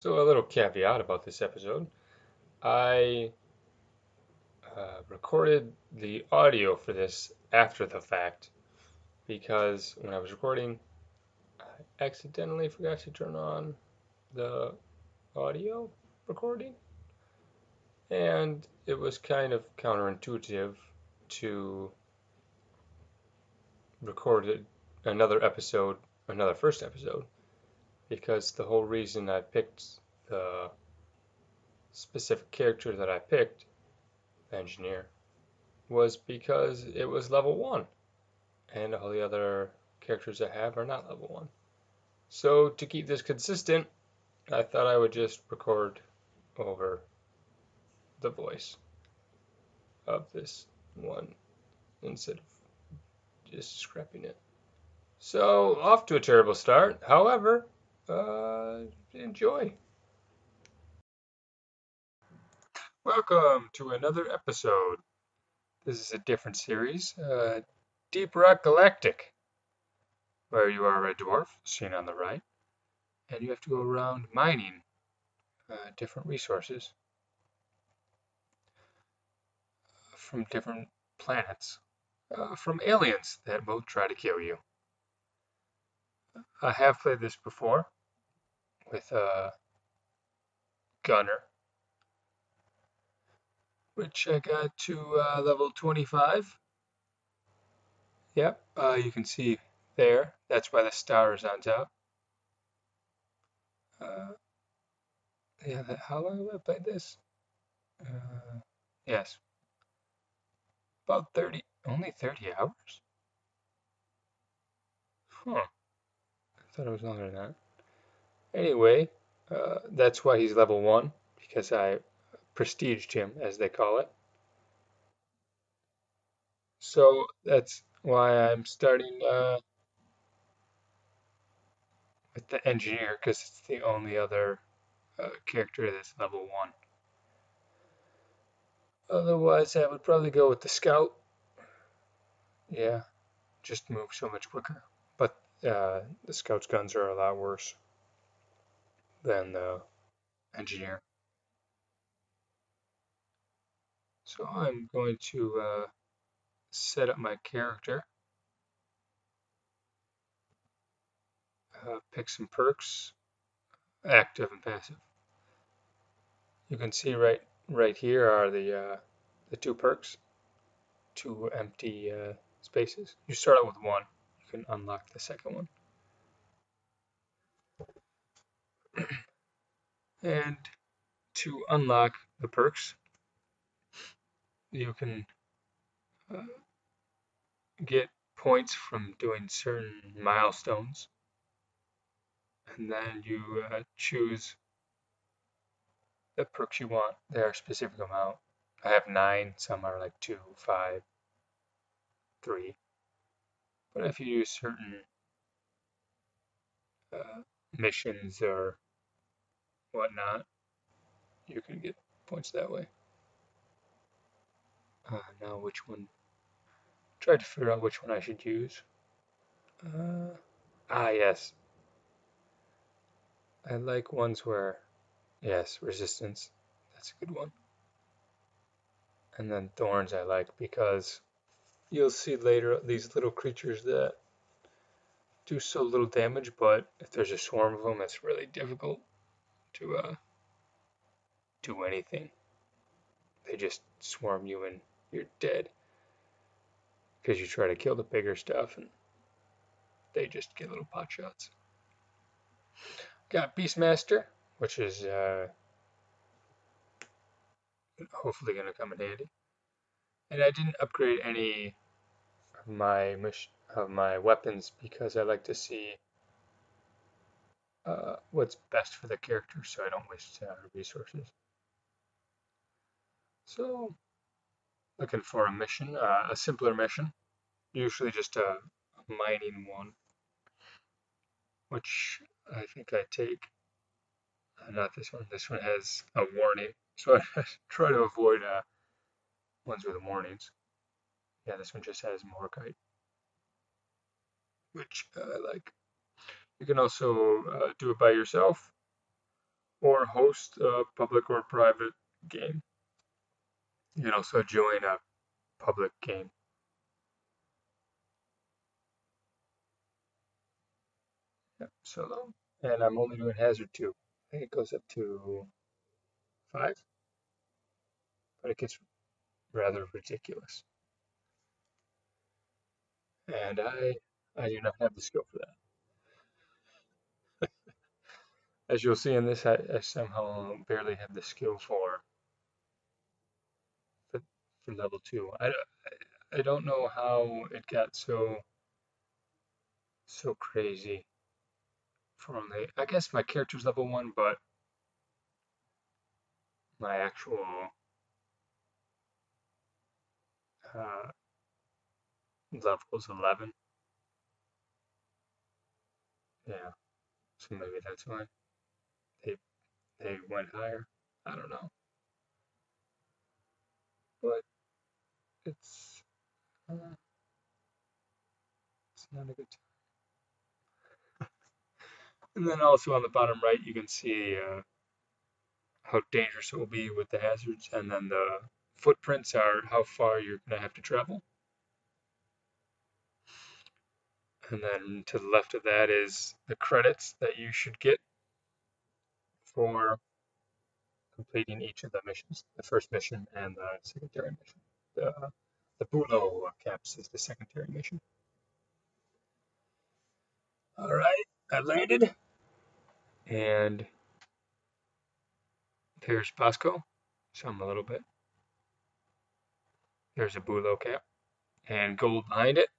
So, a little caveat about this episode. I recorded the audio for this after the fact because when I was recording, I accidentally forgot to turn on the audio recording, and it was kind of counterintuitive to record another episode, another first episode, because the whole reason I picked the specific character that I picked, engineer, was because it was level 1, and all the other characters I have are not level 1. So to keep this consistent, I thought I would just record over the voice of this one instead of just scrapping it. So off to a terrible start. However, enjoy. Welcome to another episode. This is a different series, Deep Rock Galactic, where you are a dwarf, seen on the right, and you have to go around mining different resources from different planets, from aliens that will try to kill you. I have played this before with Gunner, which I got to level 25. Yep, you can see there. That's why the star is on top. Uh, yeah, how long have I played this? Yes, about 30, only 30 hours? Huh, I thought it was longer than that. Anyway, that's why he's level 1, because I prestiged him, as they call it. So that's why I'm starting with the engineer, because it's the only other character that's level 1. Otherwise, I would probably go with the scout. Yeah, just move so much quicker. But the scout's guns are a lot worse than the engineer. So I'm going to set up my character, pick some perks, active and passive. You can see right here are the two perks, two empty spaces. You start out with one. You can unlock the second one. And to unlock the perks, you can uh, get points from doing certain milestones, and then you choose the perks you want. They are a specific amount. I have 9. Some are like 2, 5, 3. But if you use certain uh, missions or whatnot, you can get points that way. Now which one? Try to figure out which one I should use. Yes. I like ones where, yes, resistance. That's a good one. And then thorns I like because you'll see later these little creatures that do so little damage, but if there's a swarm of them, it's really difficult to do anything. They just swarm you and you're dead because you try to kill the bigger stuff and they just get little pot shots. Got Beastmaster, which is hopefully going to come in handy. And I didn't upgrade any of my weapons because I like to see what's best for the character so I don't waste resources. So, looking for a mission, a simpler mission, usually just a mining one, which I think I take. Not this one. This one has a warning, so I try to avoid ones with warnings. Yeah, this one just has Morkite, which I like. You can also do it by yourself, or host a public or private game. You can also join a public game. Yep, solo. And I'm only doing hazard 2. I think it goes up to 5, but it gets rather ridiculous. And I do not have the skill for that. As you'll see in this, I somehow barely have the skill for, for level 2. I don't know how it got so crazy for only. I guess my character's level 1, but my actual uh, level is 11. Yeah, so maybe that's why they they went higher. I don't know, but it's uh, it's not a good time. And then also on the bottom right, you can see how dangerous it will be with the hazards, and then the footprints are how far you're gonna have to travel. And then to the left of that is the credits that you should get for completing each of the missions, the first mission and the secondary mission. The Boolo caps is the secondary mission. All right, I landed, and there's Bosco. So I'm a little bit. There's a Boolo cap, and gold behind it.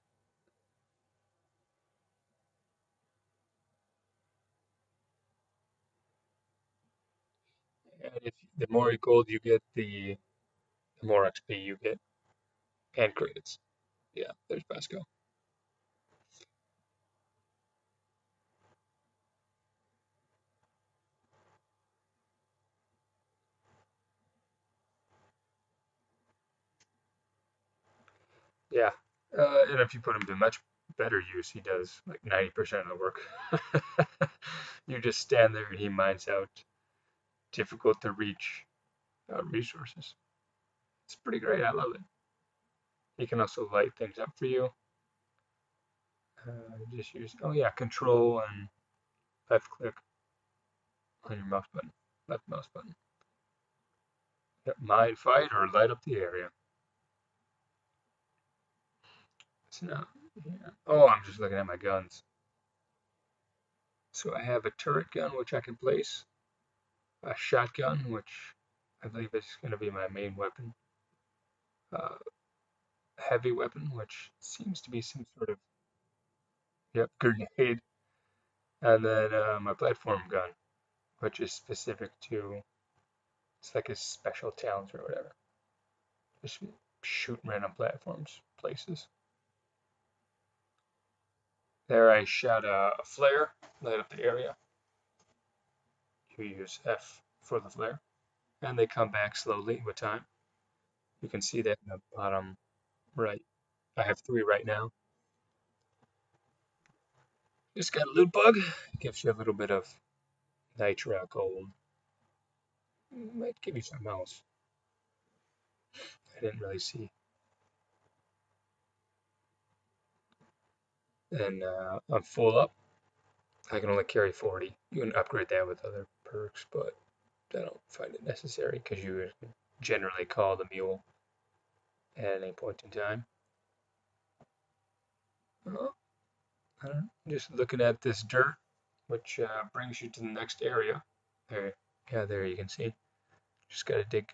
And if the more gold you get, the more XP you get, and credits. Yeah, there's Bosco. Yeah, and if you put him to much better use, he does like 90% of the work. You just stand there and he mines out difficult to reach resources. It's pretty great. I love it. He can also light things up for you. Just use, oh yeah, control and left click on your mouse button, left mouse button. Yep, mine, fight, or light up the area. It's not, yeah. Oh, I'm just looking at my guns. So I have a turret gun, which I can place, a shotgun, which I believe is going to be my main weapon, uh, heavy weapon, which seems to be some sort of, yep, grenade, and then my platform gun, which is specific to, it's like a special talent or whatever. Just shoot random platforms, places. There I shot a flare, light up the area. You use F for the flare, and they come back slowly with time. You can see that in the bottom right. I have 3 right now. Just got a loot bug. Gives you a little bit of nitro gold. Might give you something else. I didn't really see. And I'm full up. I can only carry 40. You can upgrade that with other perks, but I don't find it necessary because you generally call the mule at any point in time. Uh, I don't know. Just looking at this dirt, which brings you to the next area. There, yeah, there you can see. Just gotta dig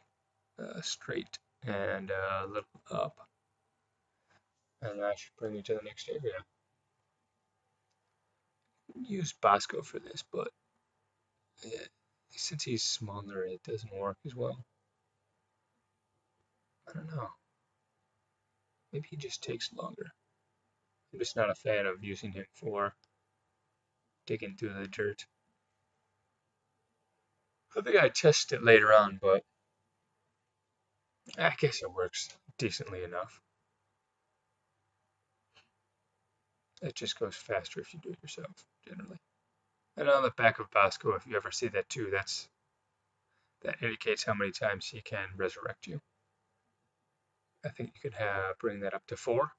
straight and a little up, and that should bring you to the next area. Use Bosco for this, but since he's smaller, it doesn't work as well. I don't know. Maybe he just takes longer. I'm just not a fan of using him for digging through the dirt. I think I test it later on, but I guess it works decently enough. It just goes faster if you do it yourself, generally. And on the back of Bosco, if you ever see that too, that's That indicates how many times he can resurrect you. I think you can bring that up to 4,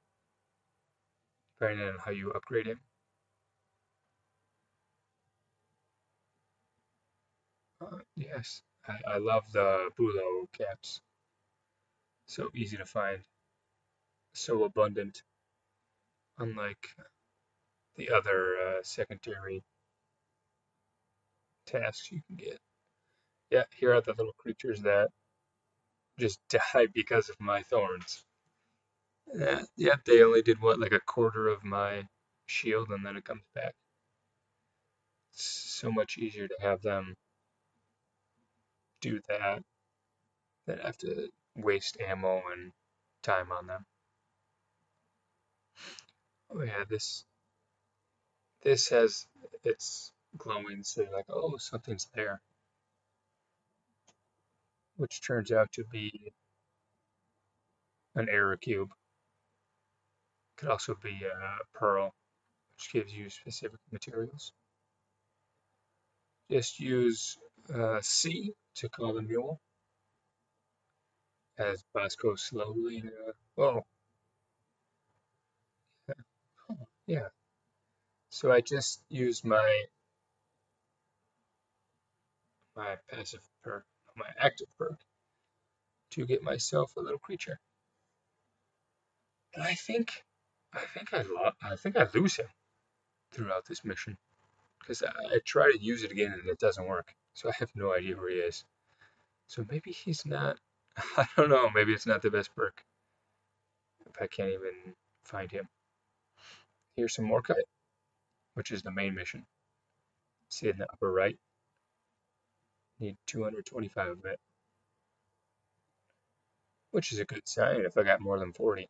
depending on how you upgrade him. Yes, I love the Boolo caps. So easy to find, so abundant, unlike the other secondary tasks you can get. Yeah, here are the little creatures that just died because of my thorns. Yeah, they only did what, like a quarter of my shield, and then it comes back. It's so much easier to have them do that than have to waste ammo and time on them. Oh yeah, this has its glowing, so you're like, oh, something's there, which turns out to be an error cube. Could also be a pearl, which gives you specific materials. Just use C to call the mule as Bosco slowly. Oh, yeah. So I just used my passive perk, my active perk, to get myself a little creature. And I think I lose him throughout this mission because I try to use it again and it doesn't work. So I have no idea where he is. So maybe he's not. I don't know. Maybe it's not the best perk if I can't even find him. Here's some Morkite, which is the main mission. See in the upper right. Need 225 of it, which is a good sign if I got more than 40.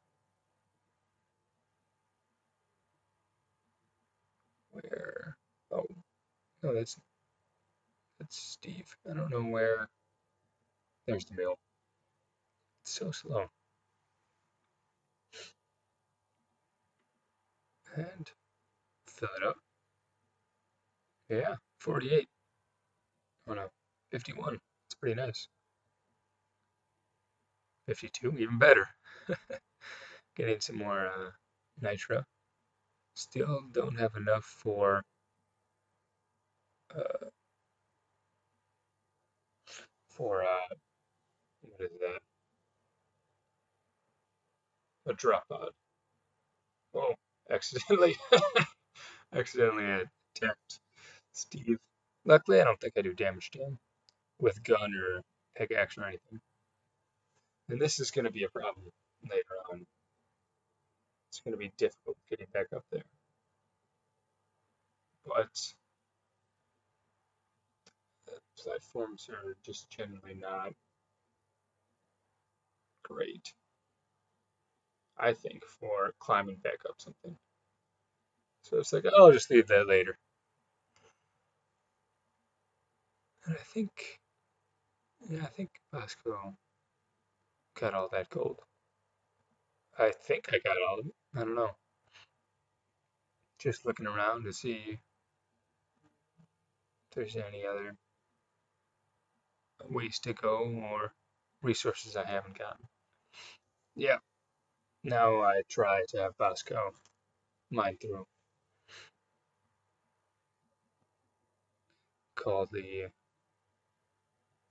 Where? Oh, no, that's Steve. I don't know where. There's the mill. It's so slow. And fill it up. Yeah, 48. Oh no, 51. It's pretty nice. 52, even better. Getting some more nitro. Still don't have enough uh, for what is that? A drop pod. Oh, accidentally accidentally attacked Steve. Luckily, I don't think I do damage to him with gun or pickaxe or anything. And this is going to be a problem later on. It's going to be difficult getting back up there. But platforms are just generally not great, I think, for climbing back up something. So it's like, oh, I'll just leave that later. And I think Bosco got all that gold. I think I got all of it. I don't know. Just looking around to see if there's any other ways to go or resources I haven't gotten. Yeah, now I try to have Bosco mine through. Call the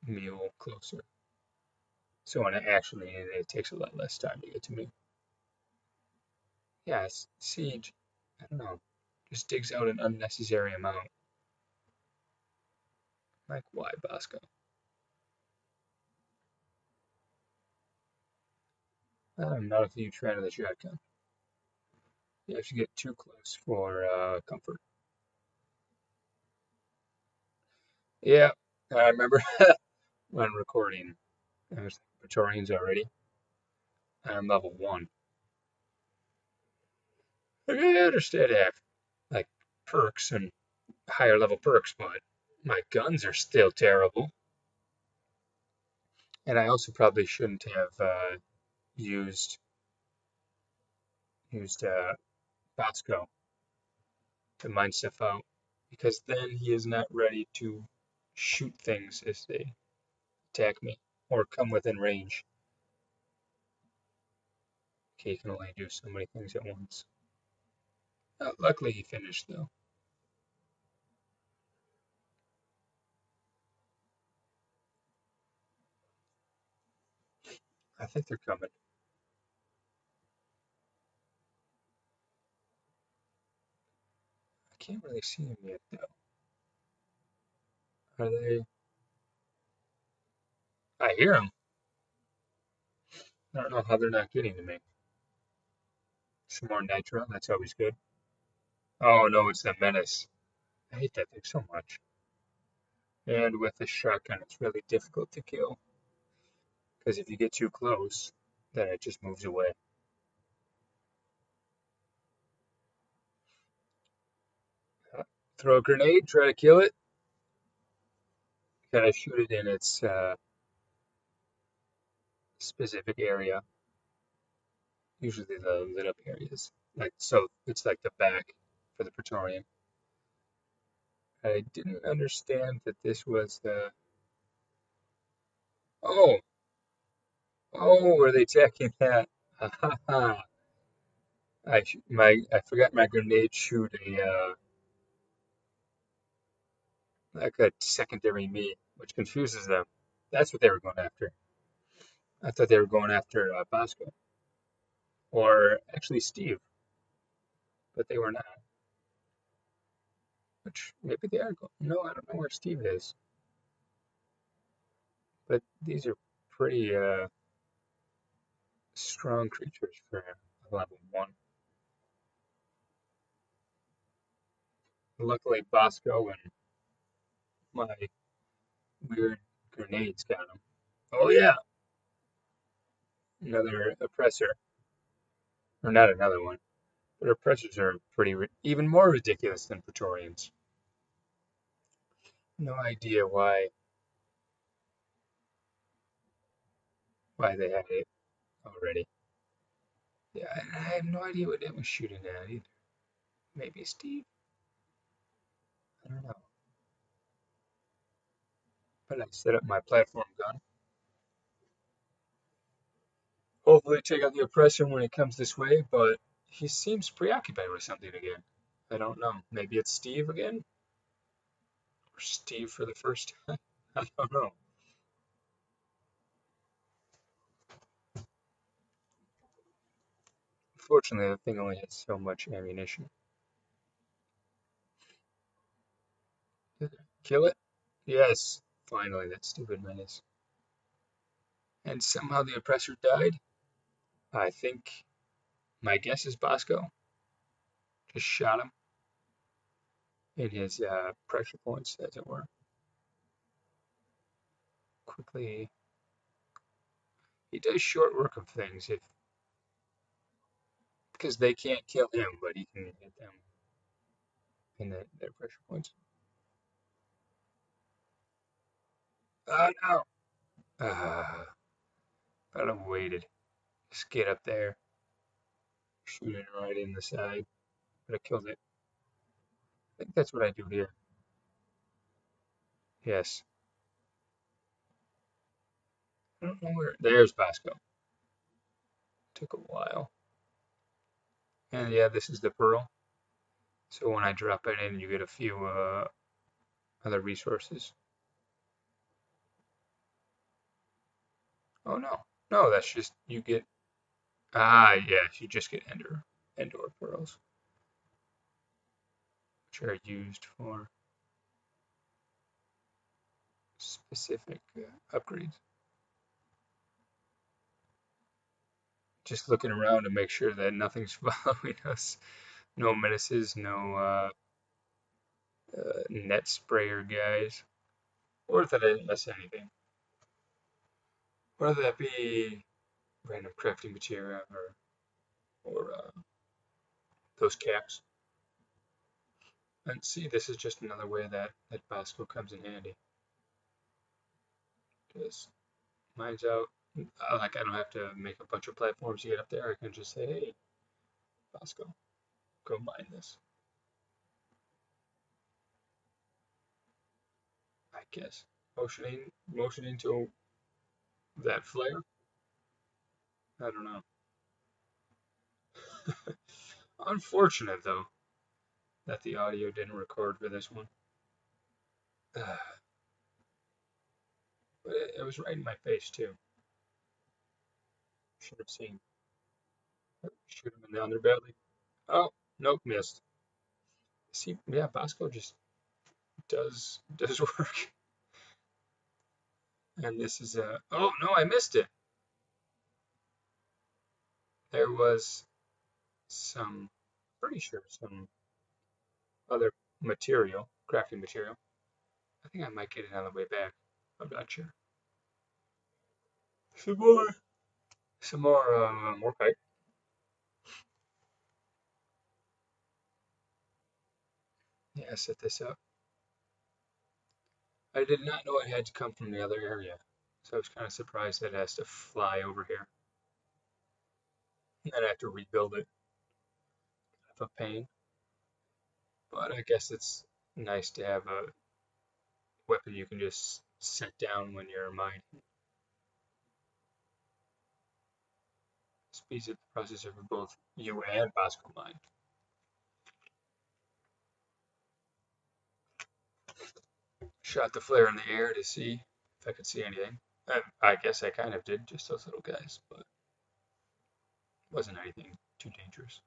mule closer. So when I actually need it, it takes a lot less time to get to me. Yeah, Siege, I don't know, just digs out an unnecessary amount. Like, why, Bosco? I'm not a huge fan of the shotgun. You have to get too close for comfort. Yeah, I remember when recording, I was Praetorians already. I'm level 1. Like, I understand I have, like, perks and higher level perks, but my guns are still terrible. And I also probably shouldn't have used used Bosco to mine stuff out because then he is not ready to shoot things as they attack me or come within range. Okay, he can only do so many things at once. Luckily, he finished, though. I think they're coming. I can't really see them yet, though. Are they? I hear them. I don't know how they're not getting to me. Some more nitro, that's always good. Oh no, it's the menace. I hate that thing so much. And with the shotgun, it's really difficult to kill. Because if you get too close, then it just moves away. Throw a grenade, try to kill it. Gotta shoot it in its specific area. Usually the lit up areas. Like so, it's like the back for the Praetorian. I didn't understand that this was the. Oh, oh, are they attacking that? Ha ha ha! I forgot my grenade shoot a like a secondary me, which confuses them. That's what they were going after. I thought they were going after Bosco or actually Steve, but they were not. Which maybe they are going. No, I don't know where Steve is. But these are pretty strong creatures for level 1. Luckily, Bosco and my weird grenades got him. Oh yeah, another oppressor, or not another one. But oppressors are even more ridiculous than Praetorians. No idea why they had it already. Yeah, I have no idea what it was shooting at either. Maybe Steve? I don't know. But I set up my platform gun. Hopefully take out the oppressor when it comes this way, but he seems preoccupied with something again. I don't know. Maybe it's Steve again? Or Steve for the first time? I don't know. Fortunately, the thing only has so much ammunition. Kill it? Yes. Finally, that stupid menace. And somehow the oppressor died? I think my guess is Bosco. Just shot him in his pressure points, as it were. Quickly. He does short work of things if because they can't kill him, but he can hit them in their pressure points. Oh no! I'd have waited. Just get up there, shoot it right in the side. But I killed it. I think that's what I do here. Yes. I don't know where. There's Bosco. Took a while. And yeah, this is the pearl. So when I drop it in, you get a few other resources. Oh no. No, that's just you get. Ah, yes, you just get Endor pearls, which are used for specific upgrades. Just looking around to make sure that nothing's following us. No menaces, no net sprayer guys, or that I didn't miss anything. Whether that be random crafting material or those caps. And see, this is just another way that Bosco comes in handy. Because mine's out. Like I don't have to make a bunch of platforms to get up there. I can just say, hey, Bosco, go mine this. I guess motioning to That flare? I don't know. Unfortunate, though, that the audio didn't record for this one. But it was right in my face, too. Should have seen. Shoot him in the underbelly. Oh, nope, missed. See, yeah, Bosco just does work. And this is a. Oh, no, I missed it. There was some, pretty sure, some other material, crafting material. I think I might get it on the way back. I'm not sure. Some more. Some more Morkite. Yeah, set this up. I did not know it had to come from the other area, so I was kind of surprised that it has to fly over here. And then I have to rebuild it. Kind of a pain, but I guess it's nice to have a weapon you can just set down when you're mining. Speeds up the processor for both you and Bosco mine. Shot the flare in the air to see if I could see anything. I guess I kind of did, just those little guys, but it wasn't anything too dangerous.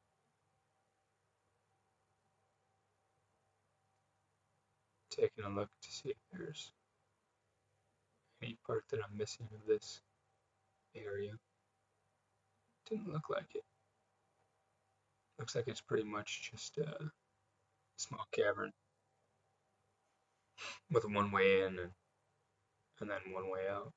Taking a look to see if there's any part that I'm missing of this area. Didn't look like it. Looks like it's pretty much just a small cavern with one way in and then one way out.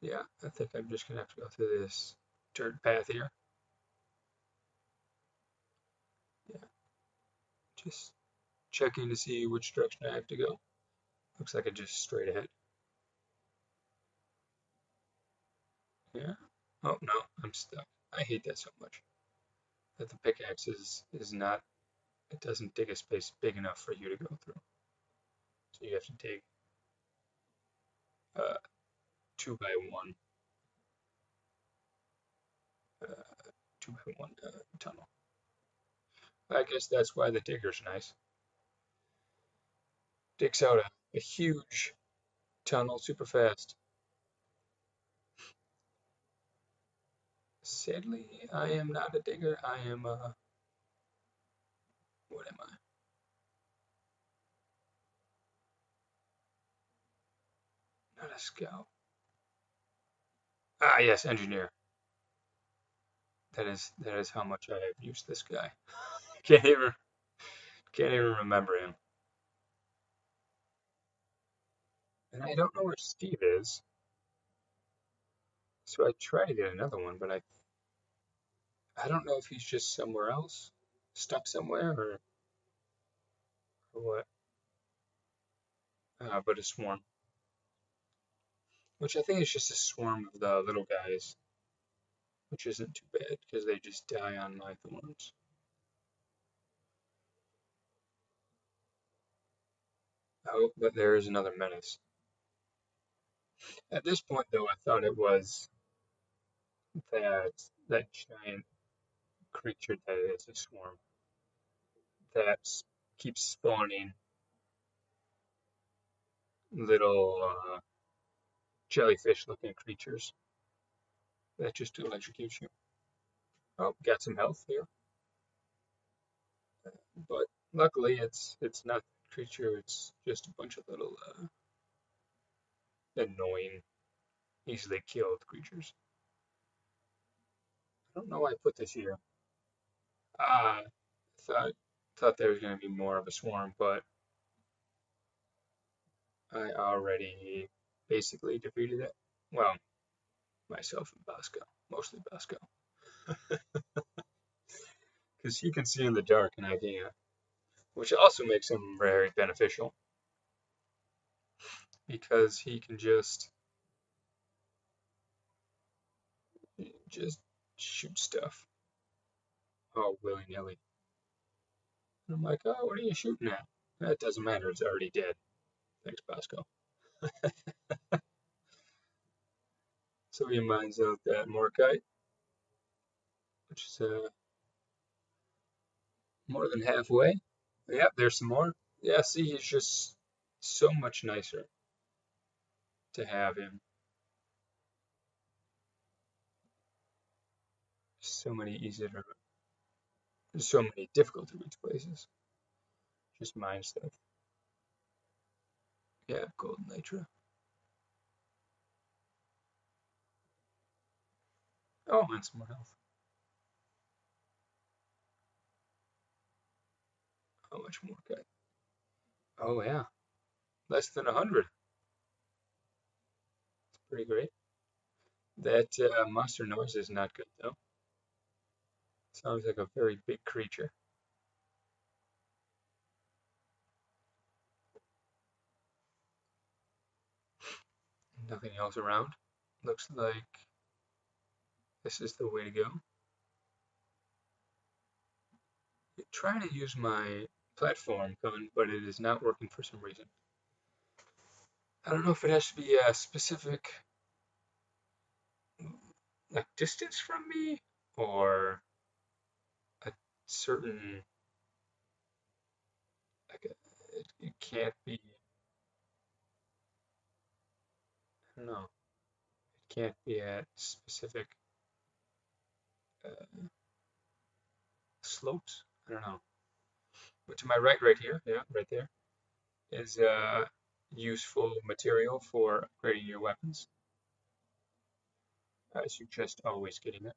Yeah, I think I'm just gonna have to go through this dirt path here. Yeah, just checking to see which direction I have to go. Looks like it's just straight ahead. Yeah. Oh no, I'm stuck. I hate that so much. That the pickaxe is not, it doesn't dig a space big enough for you to go through. So you have to dig uh, 2 by 1, uh, 2 by 1 tunnel. I guess that's why the digger's nice. Digs out a huge tunnel super fast. Sadly, I am not a digger. I am a, what am I? Not a scout. Ah, yes, engineer. That is how much I have used this guy. Can't even can't even remember him. And I don't know where Steve is. So I try to get another one, but I don't know if he's just somewhere else, stuck somewhere, or what. But a swarm, which I think is just a swarm of the little guys, which isn't too bad because they just die on my thorns. Oh, but there is another menace. At this point, though, I thought it was that giant creature that is a swarm that keeps spawning little jellyfish-looking creatures that just electrocute you. Oh, got some health here, but luckily it's not a creature. It's just a bunch of little annoying, easily killed creatures. I don't know why I put this here. Ah, thought there was going to be more of a swarm, but I already basically defeated it. Well, myself and Bosco, mostly Bosco, because he can see in the dark and I can't, which also makes him very beneficial because he can just shoot stuff all willy nilly. And I'm like, oh, what are you shooting at? That doesn't matter. It's already dead. thanks, Bosco. So he mines out that Morkite, which is more than halfway. Yep, there's some more. Yeah, see, he's just so much nicer to have him. So many easy to, so many difficult to reach places. Just mine stuff. Yeah, golden nitra. Oh, and some more health. How much more cut? Oh yeah, less than 100. It's pretty great. That monster noise is not good though. Sounds like a very big creature. Nothing else around. Looks like this is the way to go. Trying to use my platform gun, but it is not working for some reason. I don't know if it has to be a specific like distance from me or a certain like it can't be. I don't know. It can't be at specific uh, slopes. I don't know. But to my right here, yeah, right there, is useful material for upgrading your weapons. I suggest always getting it.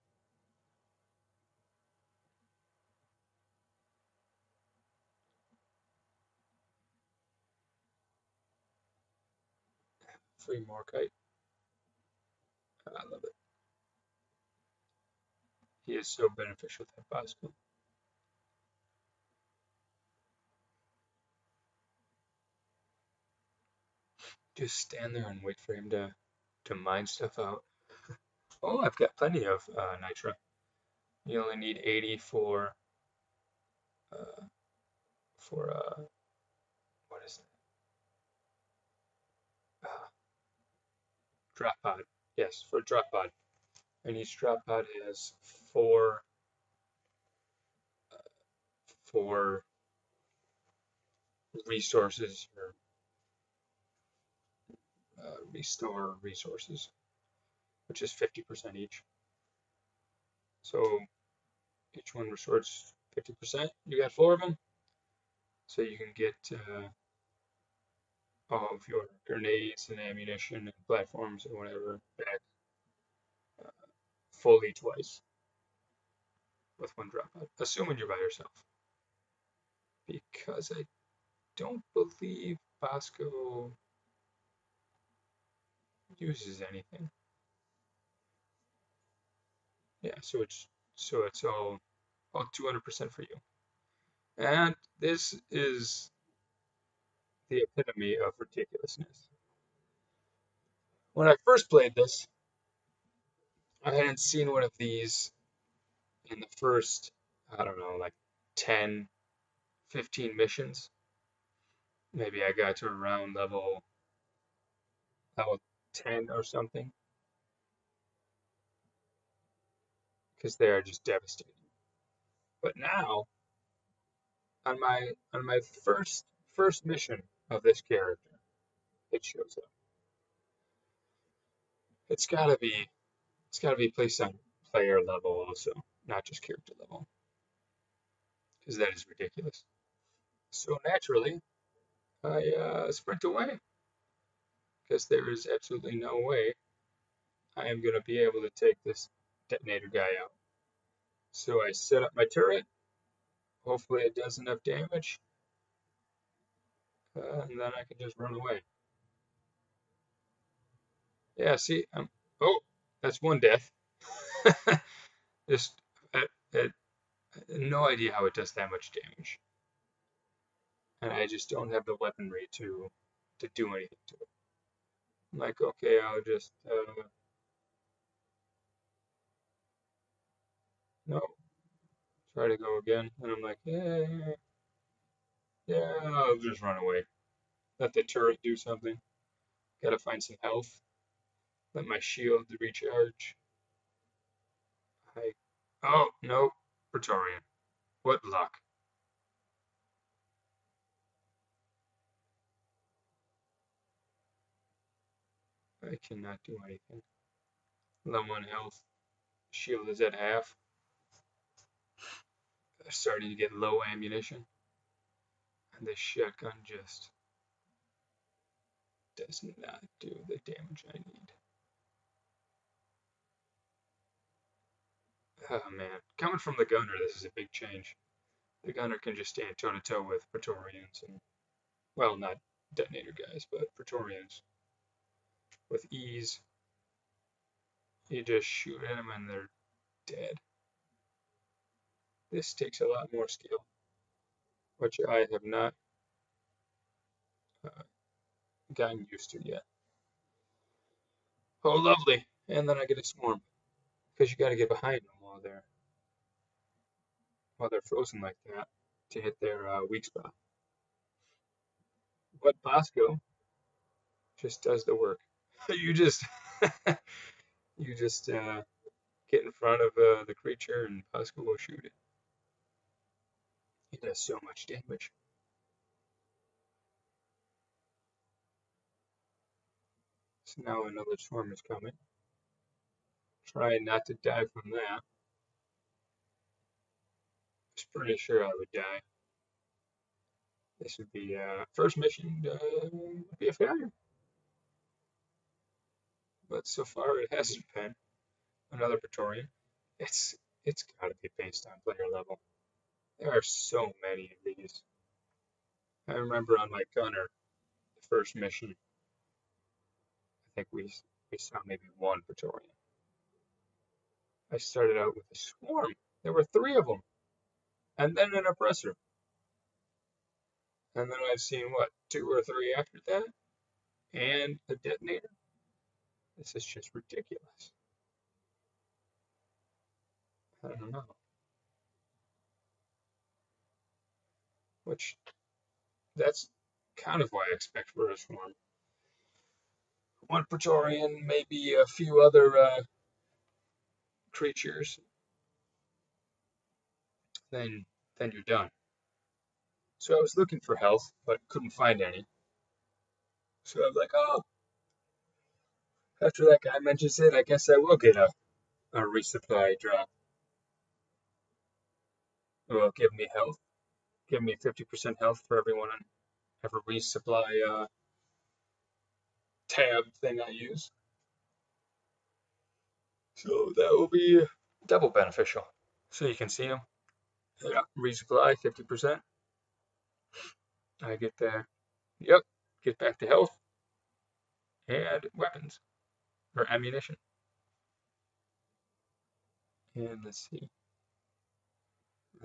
Free Morkite. I love it. He is so beneficial to that bicycle. Just stand there and wait for him to mine stuff out. Oh, I've got plenty of nitra. You only need 80 uh, for what is it? Drop pod. Yes, for drop pod. And each drop pod has four resources or restore resources, which is 50% each. So each one restores 50%. You got four of them, so you can get all of your grenades and ammunition and platforms and whatever back uh, fully twice with one drop pod, assuming you're by yourself. Because I don't believe Bosco uses anything. Yeah, so it's all 200% for you. And this is the epitome of ridiculousness. When I first played this, I hadn't seen one of these in the first, I don't know, like 10, 15 missions. Maybe I got to around level 10 or something, because they are just devastating. But now, on my first mission of this character, it shows up. It's gotta be it's gotta be placed on player level also, not just character level, because that is ridiculous. So naturally, I sprint away because there is absolutely no way I am going to be able to take this detonator guy out. So I set up my turret. Hopefully it does enough damage, and then I can just run away. Yeah, see, oh, that's one death. Just uh, no idea how it does that much damage, and I just don't have the weaponry to do anything to it. I'm like, okay, I'll just no, try to go again, and I'm like, yeah, yeah, I'll just run away. Let the turret do something. Gotta find some health. Let my shield recharge. Oh, no. Praetorian. What luck. I cannot do anything. Low on health. Shield is at half. Starting to get low ammunition. And this shotgun just does not do the damage I need. Oh man, coming from the gunner, this is a big change. The gunner can just stand toe to toe with Praetorians and, well, not detonator guys, but Praetorians with ease. You just shoot at them and they're dead. This takes a lot more skill, which I have not uh, gotten used to yet. Oh, lovely! And then I get a swarm because you got to get behind them while they're frozen like that to hit their weak spot. But Bosco just does the work. You just you just get in front of the creature and Bosco will shoot it. He does so much damage. So now another swarm is coming. Try not to die from that. I was pretty sure I would die. This would be first mission would be a failure, but so far it hasn't been. Another Praetorian. It's it's got to be based on player level. There are so many of these. I remember on my gunner, the first mission, I think we saw maybe one Praetorian. I started out with a swarm. There were three of them, and then an oppressor. And then I've seen what, two or three after that, and a detonator. This is just ridiculous. I don't know. Which that's kind of what I expect for a swarm. One Praetorian, maybe a few other creatures, then you're done. So I was looking for health, but couldn't find any. So I was like, oh, after that guy mentions it, I guess I will get a resupply drop. It will give me health. Give me 50% health for everyone on every resupply tab thing I use. So that will be double beneficial. So you can see them. Yeah, resupply 50%. I get that. Yep, get back to health and weapons or ammunition. And let's see.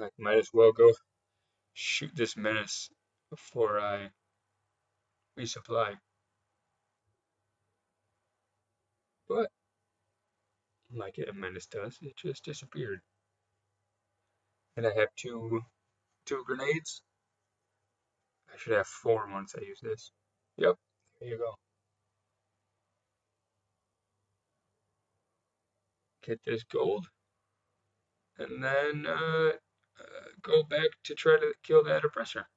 I might as well go shoot this menace before I resupply. But like a menace does, it just disappeared. And I have two grenades. I should have four once I use this. Yep, there you go. Get this gold, and then go back to try to kill that oppressor,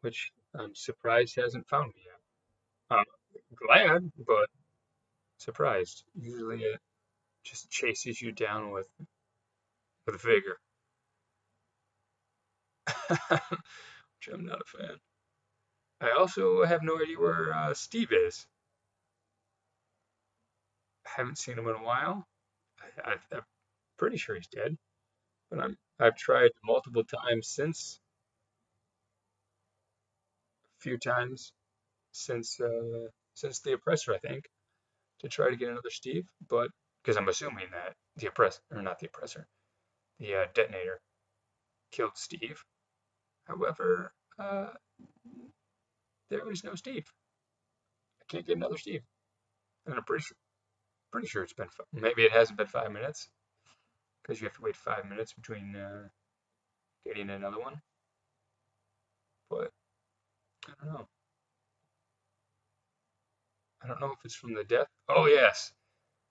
which I'm surprised hasn't found me yet. I'm glad, but surprised. Usually it just chases you down with vigor, which I'm not a fan. I also have no idea where Steve is. I haven't seen him in a while. I'm pretty sure he's dead, but I've tried multiple times since, a few times since the oppressor, I think, to try to get another Steve, but because I'm assuming that the oppressor, or not the oppressor, the detonator killed Steve. However, there is no Steve. I can't get another Steve, and I'm pretty sure it's been maybe it hasn't been 5 minutes because you have to wait 5 minutes between getting another one. don't know. I don't know if it's from the death. Oh, yes.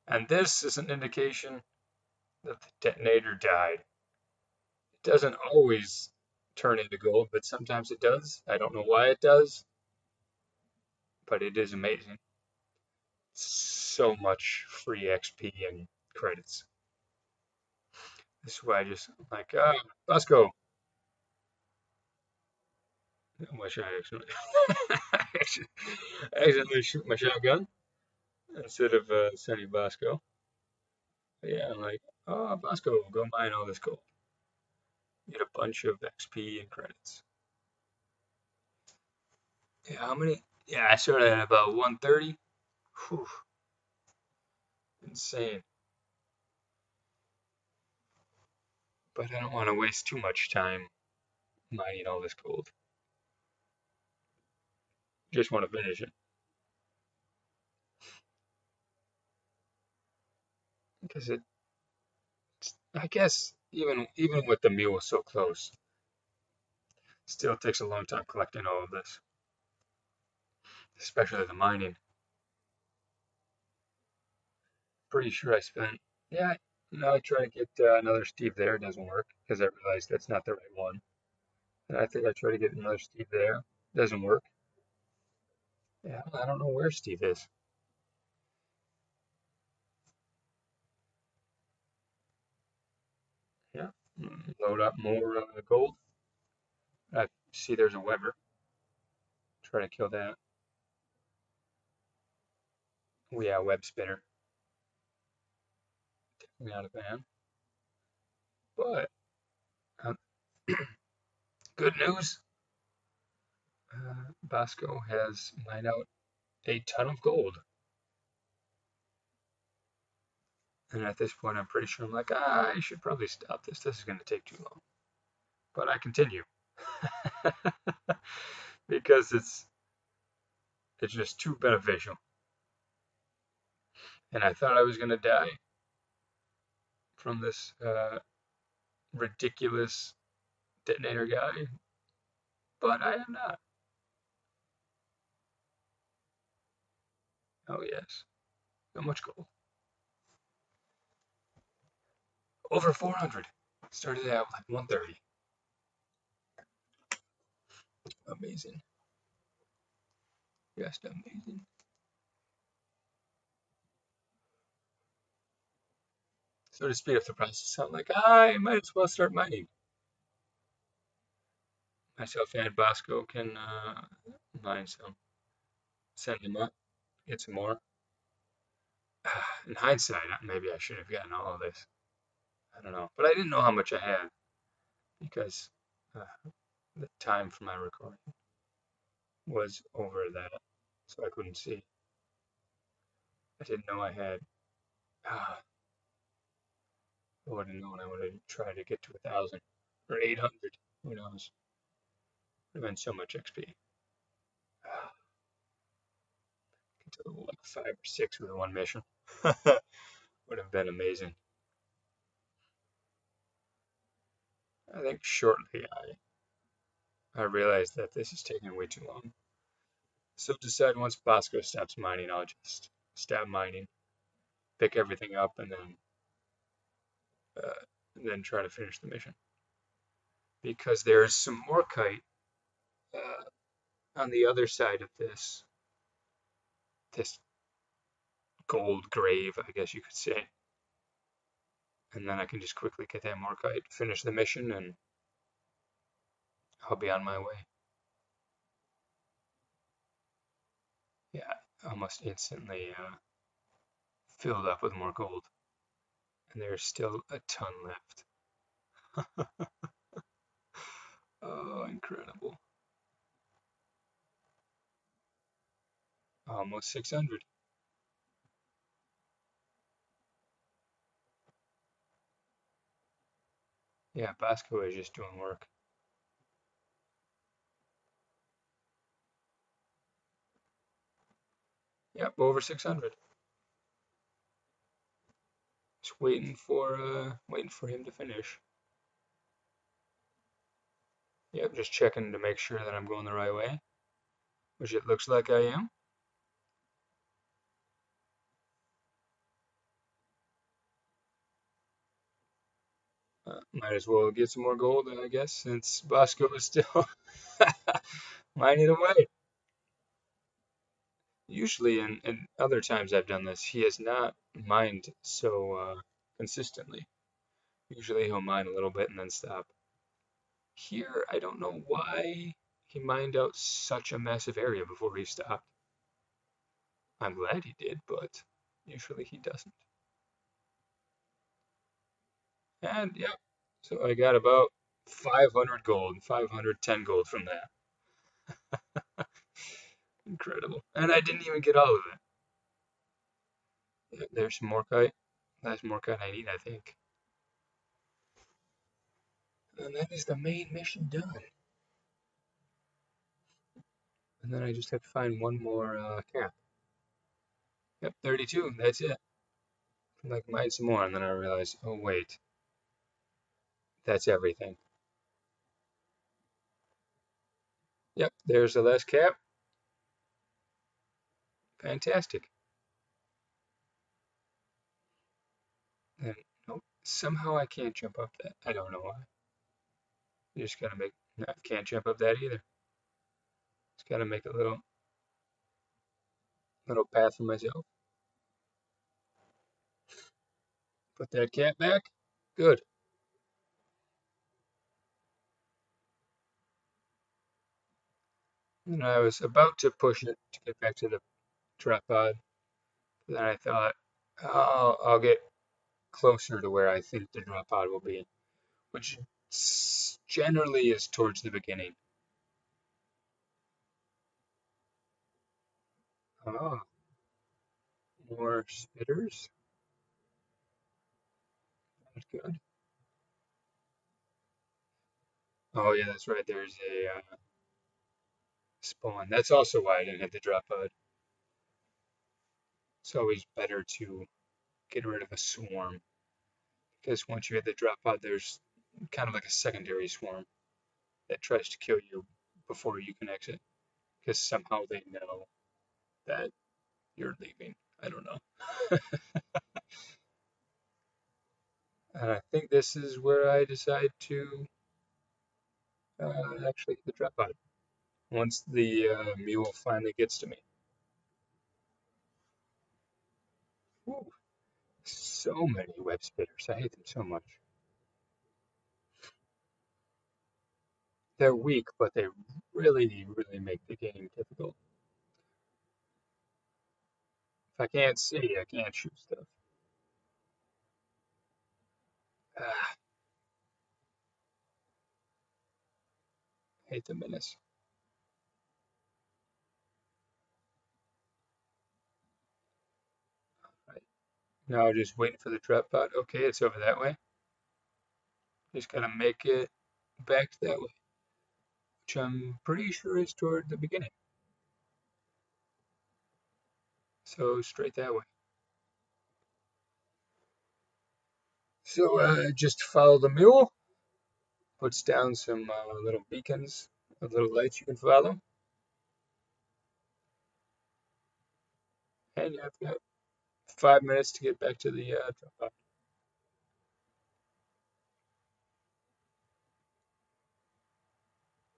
And this is an indication that the detonator died. It doesn't always turn into gold, but sometimes it does. I don't know why it does, but it is amazing. So much free XP and credits. This is why I just like, Bosco. Why should I accidentally, accidentally shoot my shotgun instead of sending Bosco? But yeah, I'm like, oh, Bosco, go mine all this gold. Get a bunch of XP and credits. Yeah, how many? Yeah, I started at about 130. Whew, insane. But I don't want to waste too much time mining all this gold. Just want to finish it. Because I guess, even with the mule so close, still takes a long time collecting all of this. Especially the mining. Pretty sure I spent, yeah, I try to get another Steve there. It doesn't work because I realized that's not the right one. And I think I try to get another Steve there. Doesn't work. Yeah, I don't know where Steve is. Yeah, load up more gold. I see there's a Weber. Try to kill that. Oh yeah, web spinner. Definitely not a fan. But uh, good news. Bosco has mined out a ton of gold. And at this point, I'm pretty sure I'm like, I should probably stop this. This is going to take too long. But I continue because it's just too beneficial. And I thought I was going to die from this ridiculous detonator guy, but I am not. Oh yes, so much gold. Over 400. Started out like 130. Amazing. Just amazing. So to speed up the process, I'm like, I might as well start mining. Myself and Bosco can mine some. Send them up, get some more. In hindsight, maybe I should have gotten all of this. I don't know. But I didn't know how much I had because uh, the time for my recording was over that. So I couldn't see. I didn't know I had. Ah, I would have known. I would have tried to get to 1,000 or 800. Who knows? Would have been so much XP. Ah, get to level like 5 or 6 with one mission. Would have been amazing. I think shortly I realized that this is taking way too long. So decide once Bosco stops mining, I'll just stop mining, pick everything up, uh, and then try to finish the mission. Because there's some Morkite uh, on the other side of this gold grave, I guess you could say. And then I can just quickly get that Morkite, finish the mission, and I'll be on my way. Yeah, almost instantly filled up with more gold. And there's still a ton left. Oh, incredible. Almost 600. Yeah, Bosco is just doing work. Yep, over 600. Just waiting for him to finish. Yep, just checking to make sure that I'm going the right way. which it looks like I am. Might as well get some more gold, I guess, since Bosco is still mining away. Usually, in other times I've done this, he has not mined so consistently. Usually he'll mine a little bit and then stop. Here, I don't know why he mined out such a massive area before he stopped. I'm glad he did, but usually he doesn't. And yeah, so I got about 500 gold, 510 gold from that. Incredible. And I didn't even get all of it. Yeah, there's some Morkite. That's Morkite I need, I think. And that is the main mission done. And then I just have to find one more cap. Yep, 32. That's it. I'm like, mine some more. And then I realize, oh, wait. That's everything. Yep, there's the last cap. Fantastic. And nope, somehow I can't jump up that. I don't know why. You just gotta make. No, I can't jump up that either. Just gotta make a little path for myself. Put that cap back. Good. And I was about to push it to get back to the drop pod. But then I thought, oh, I'll get closer to where I think the drop pod will be, which generally is towards the beginning. Oh, more spitters. That's good. Oh yeah, that's right. There's a spawn. That's also why I didn't hit the drop pod. It's always better to get rid of a swarm because once you hit the drop pod, there's kind of like a secondary swarm that tries to kill you before you can exit because somehow they know that you're leaving. I don't know. And I think this is where I decide to actually hit the drop pod once the mule finally gets to me. Whew, so many web spitters. I hate them so much. They're weak, but they really, really make the game difficult. If I can't see, I can't shoot stuff. Ah, hate the menace. Right. Now just waiting for the drop pod. Okay, it's over that way. Just gotta make it back that way, which I'm pretty sure is toward the beginning. So straight that way. So just follow the mule. Puts down some little beacons, little lights you can follow, and you've got 5 minutes to get back to the drop pod.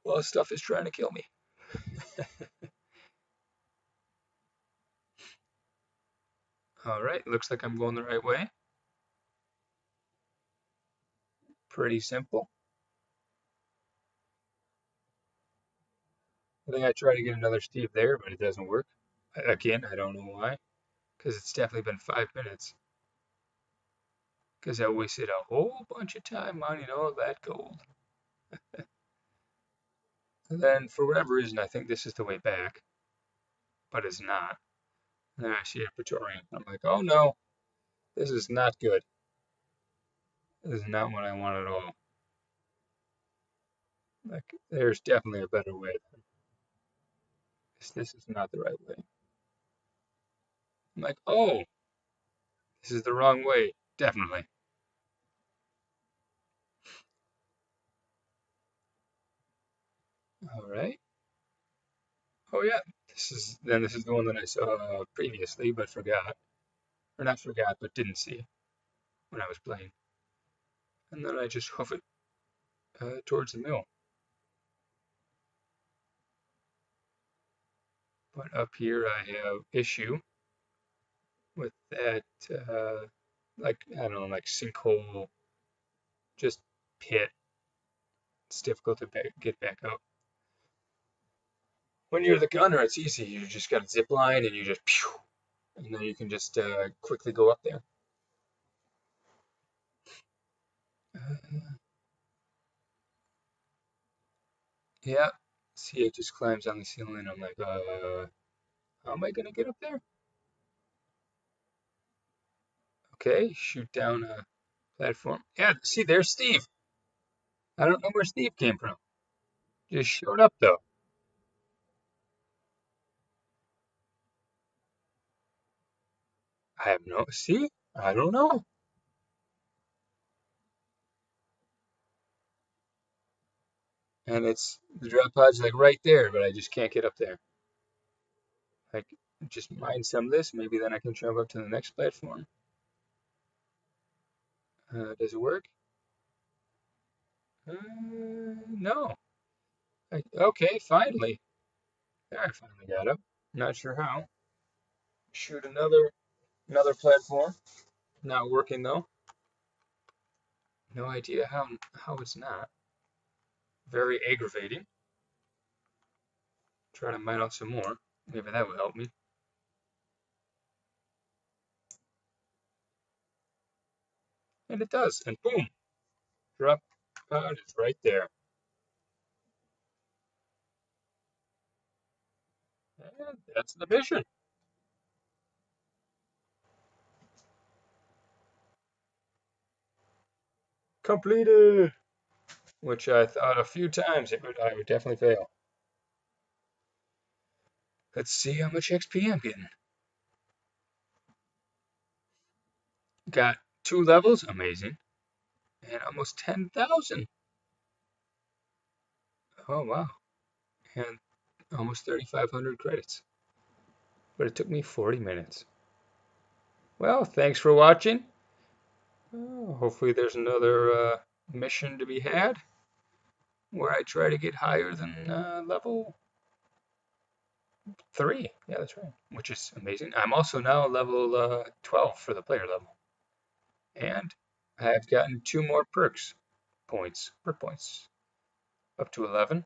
Well, stuff is trying to kill me. All right, looks like I'm going the right way. Pretty simple. I think I tried to get another Steve there, but it doesn't work. Again, I don't know why, because it's definitely been 5 minutes. Because I wasted a whole bunch of time mining all that gold. And then, for whatever reason, I think this is the way back, but it's not. And then I see a Praetorian. I'm like, oh no, this is not good. This is not what I want at all. Like, there's definitely a better way. This is not the right way. I'm like, oh, this is the wrong way. Definitely. All right. Oh yeah, this is the one that I saw previously, but forgot, or not forgot, but didn't see when I was playing. And then I just hoof it towards the mill. But up here I have issue with that, like, I don't know, like sinkhole, just pit. It's difficult to get back up. When you're the gunner, it's easy. You just got a zip line and you just pew, and then you can just quickly go up there. Uh, yeah. See, it just climbs on the ceiling. I'm like, how am I gonna get up there? Okay, shoot down a platform. Yeah, see, there's Steve. I don't know where Steve came from. Just showed up though. I have no. See, I don't know. And it's the drop pod's like right there, but I just can't get up there. Like, just mine some of this. Maybe then I can jump up to the next platform. Does it work? No. Okay, finally. There, I finally got up. Not sure how. Shoot another platform. Not working though. No idea how it's not. Very aggravating. Try to mine out some more. Maybe that will help me. And it does. And boom, drop pod is right there. And that's the mission. Completed. Which I thought a few times I would definitely fail. Let's see how much XP I'm getting. Got 2 levels, amazing, and almost 10,000. Oh wow, and almost 3,500 credits. But it took me 40 minutes. Well, thanks for watching. Hopefully there's another mission to be had where I try to get higher than level 3. Yeah, that's right, which is amazing. I'm also now level 12 for the player level. And I've gotten 2 more perk points, up to 11.